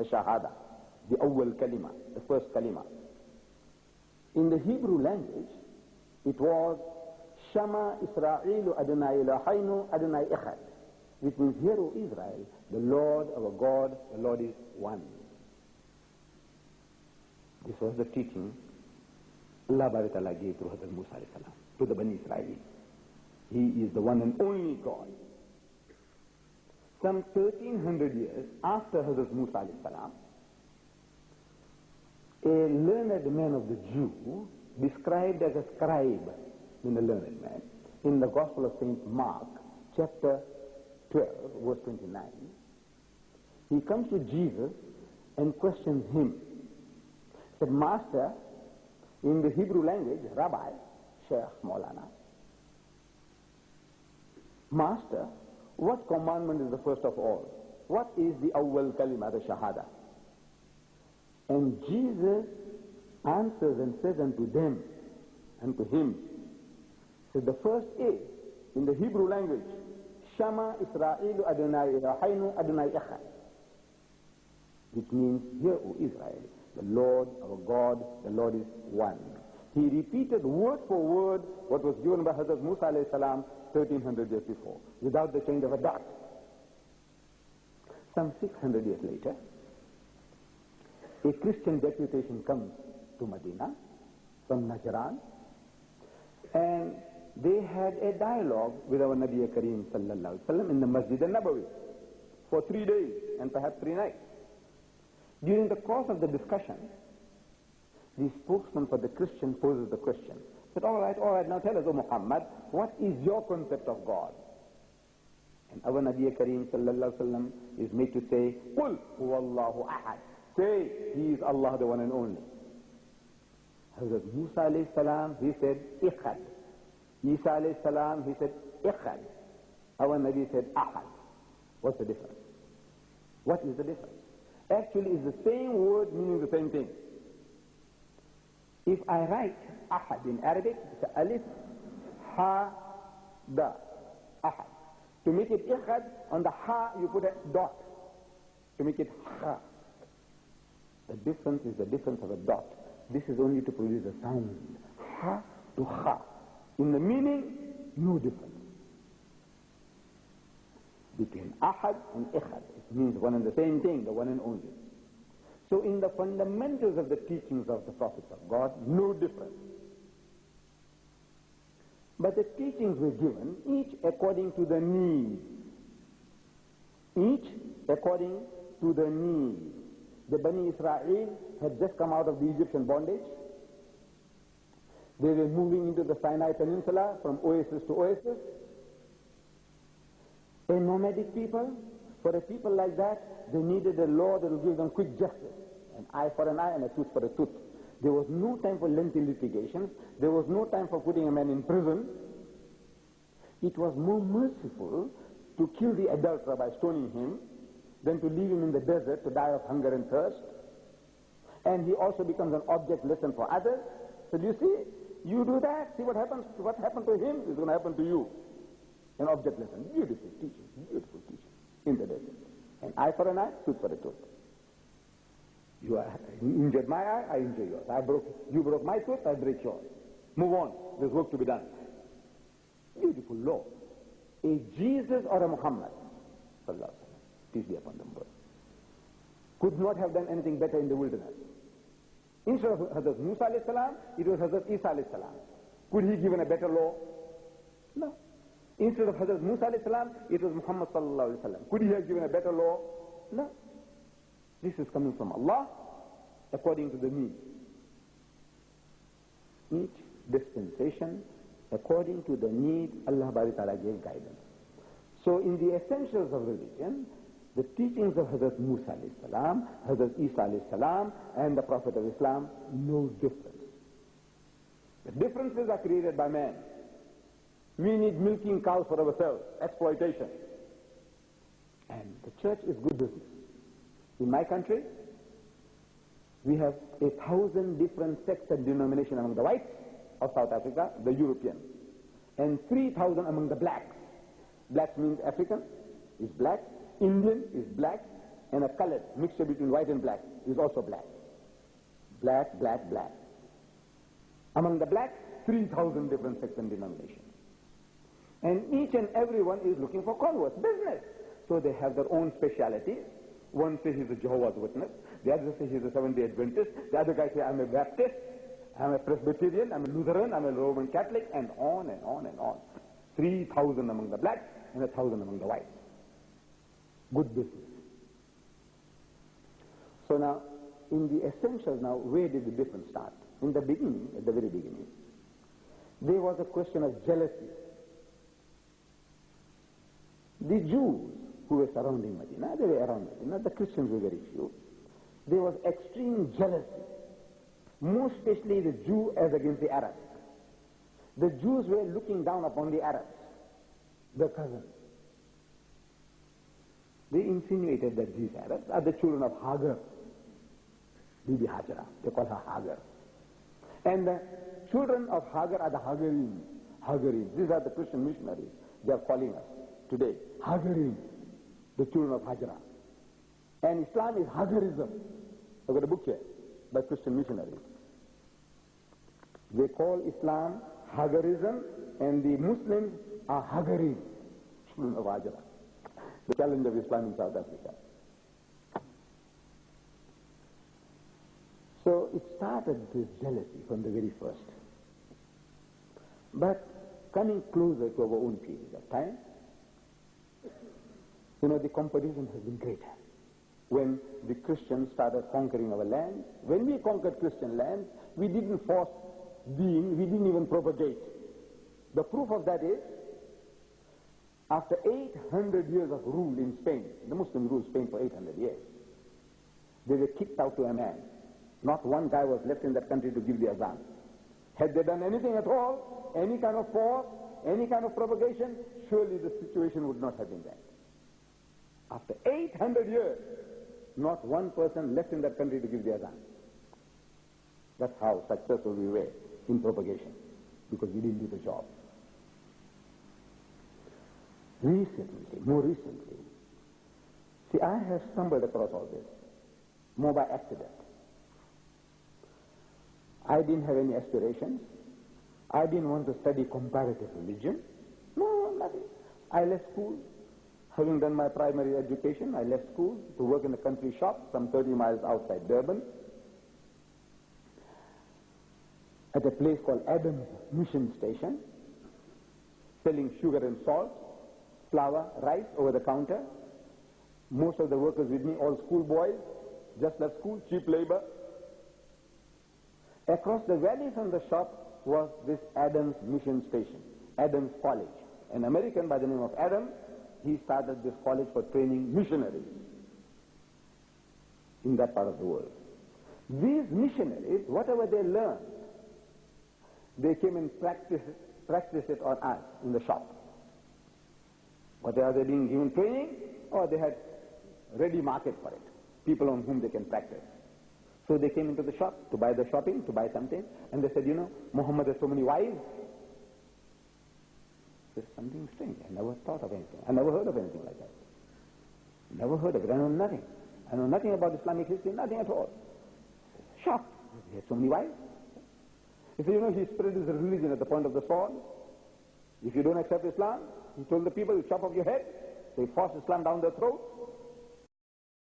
the Shahada, the awwal kalima, the first kalima. In the Hebrew language, it was Shama Israelu Adonai Eloheinu Adonai Echad, which means, hear, O Israel, the Lord our God, the Lord is one. This was the teaching Allah Ta'ala gave to Hazrat Musa alayhi salam, to the Bani Israel. He is the one and only God. Some 1300 years after Hazrat Musa alayhi salam, a learned man of the Jew, described as a scribe in a learned man, in the Gospel of St. Mark, chapter 12, verse 29, he comes to Jesus and questions him. He said, Master, in the Hebrew language, Rabbi, Sheikh, Maulana, Master, what commandment is the first of all? What is the awwal kalima, the Shahada? And Jesus answers and says unto them, and to him, said, the first is, in the Hebrew language, Shama Israelu Adonai Eloheinu Adonai Echad, which means, hear, O Israel, the Lord our God, the Lord is one. He repeated word for word what was given by Hazrat Musa alayhi salam 1300 years before, without the change of a dot. Some 600 years later, a Christian deputation comes to Medina from Najran, and they had a dialogue with our Nabi Kareem sallallahu alaihi wasallam in the Masjid al-Nabawi for 3 days and perhaps 3 nights. During the course of the discussion, the spokesman for the Christian poses the question. Said, all right, now tell us, O Muhammad, what is your concept of God? And our Nabi Kareem sallallahu alaihi wasallam is made to say, Qul huwallahu ahad. Say, He is Allah, the one and only. Hazrat Musa alayhi salam, he said, Ikhad. Isa alayhi salam, he said, Ikhad. Our Nabi said, Ahad. What's the difference? What is the difference? Actually, it's the same word meaning the same thing. If I write Ahad in Arabic, it's Alif, Ha, Da, Ahad. To make it Ikhad, on the Ha you put a dot. To make it Ha. The difference is the difference of a dot. This is only to produce a sound. Ha to Ha. In the meaning, no difference. Between Ahad and Ikhad, it means one and the same thing, the one and only. So in the fundamentals of the teachings of the prophets of God, no difference. But the teachings were given, each according to the need. Each according to the need. The Bani Israel had just come out of the Egyptian bondage. They were moving into the Sinai Peninsula from oasis to oasis. A nomadic people, for a people like that, they needed a law that would give them quick justice. An eye for an eye and a tooth for a tooth. There was no time for lengthy litigations. There was no time for putting a man in prison. It was more merciful to kill the adulterer by stoning him than to leave him in the desert to die of hunger and thirst. And he also becomes an object lesson for others. So you see, you do that, see what happens. What happened to him is going to happen to you. An object lesson. Beautiful teaching in the desert. An eye for an eye, tooth for a tooth. You injured my eye, I injure yours. You broke my tooth, I break yours. Move on. There's work to be done. Beautiful law. A Jesus or a Muhammad, peace be upon them both, could not have done anything better in the wilderness. Instead of Hazrat Musa alayhi salam, it was Hazrat Isa alayhi salam. Could he given a better law? No. Instead of Hazrat Musa alayhi salam, it was Muhammad sallallahu alayhi wasallam. Could he have given a better law? No. This is coming from Allah according to the need. Each dispensation according to the need, Allah Ta'ala gave guidance. So in the essentials of religion, the teachings of Hazrat Musa alayhi salam, Hazrat Isa alayhi salam, and the Prophet of Islam, no difference. The differences are created by man. We need milking cows for ourselves, exploitation. And the church is good business. In my country, we have 1,000 different sects and denominations among the whites of South Africa, the Europeans, and 3,000 among the blacks. Blacks means African is black, Indian is black, and a colored mixture between white and black is also black. Black, black, black. Among the blacks, 3,000 different sects and denominations. And each and every one is looking for converts, business. So they have their own specialities. One says he's a Jehovah's Witness, the other says he's a Seventh-day Adventist, the other guy says I'm a Baptist, I'm a Presbyterian, I'm a Lutheran, I'm a Roman Catholic, and on and on and on. 3,000 among the blacks and 1,000 among the whites. Good business. So now, in the essentials now, where did the difference start? In the beginning, at the very beginning, there was a question of jealousy. The Jews who were surrounding Medina, they were around Medina, the Christians were very few. There was extreme jealousy, most especially the Jew as against the Arabs. The Jews were looking down upon the Arabs, their cousins. They insinuated that these Arabs are the children of Hagar, Bibi Hajara. They call her Hagar. And the children of Hagar are the Hagarim. Hagarim. These are the Christian missionaries. They are calling us today Hagarim, the children of Hajara. And Islam is Hagarism. I've got a book here by Christian missionaries. They call Islam Hagarism, and the Muslims are Hagarim, children of Hajara. The challenge of Islam in South Africa. So it started this jealousy from the very first. But coming closer to our own period of time, the competition has been greater. When the Christians started conquering our land, when we conquered Christian lands, we didn't force deen, we didn't even propagate. The proof of that is, after 800 years of rule in Spain, the Muslims ruled Spain for 800 years, they were kicked out to a man. Not one guy was left in that country to give the azan. Had they done anything at all, any kind of force, any kind of propagation, surely the situation would not have been that. After 800 years, not one person left in that country to give the azan. That's how successful we were in propagation, because we didn't do the job. More recently, see, I have stumbled across all this, more by accident. I didn't have any aspirations. I didn't want to study comparative religion. No, nothing. I left school. Having done my primary education, I left school to work in a country shop some 30 miles outside Durban at a place called Adams Mission Station, selling sugar and salt, flour, rice over the counter. Most of the workers with me, all schoolboys, just left school, cheap labor. Across the valley from the shop was this Adams Mission Station, Adams College. An American by the name of Adam, he started this college for training missionaries in that part of the world. These missionaries, whatever they learned, they came and practiced it on us in the shop. Whether they being given training or they had ready market for it, people on whom they can practice. So they came into the shop to buy the shopping, to buy something, and they said, Muhammad has so many wives. There's something strange. I never thought of anything. I never heard of anything like that. Never heard of it. I know nothing. I know nothing about Islamic history, nothing at all. Shocked. He has so many wives. He said, he spread his religion at the point of the sword. If you don't accept Islam, he told the people, you chop off your head. They forced Islam down their throat.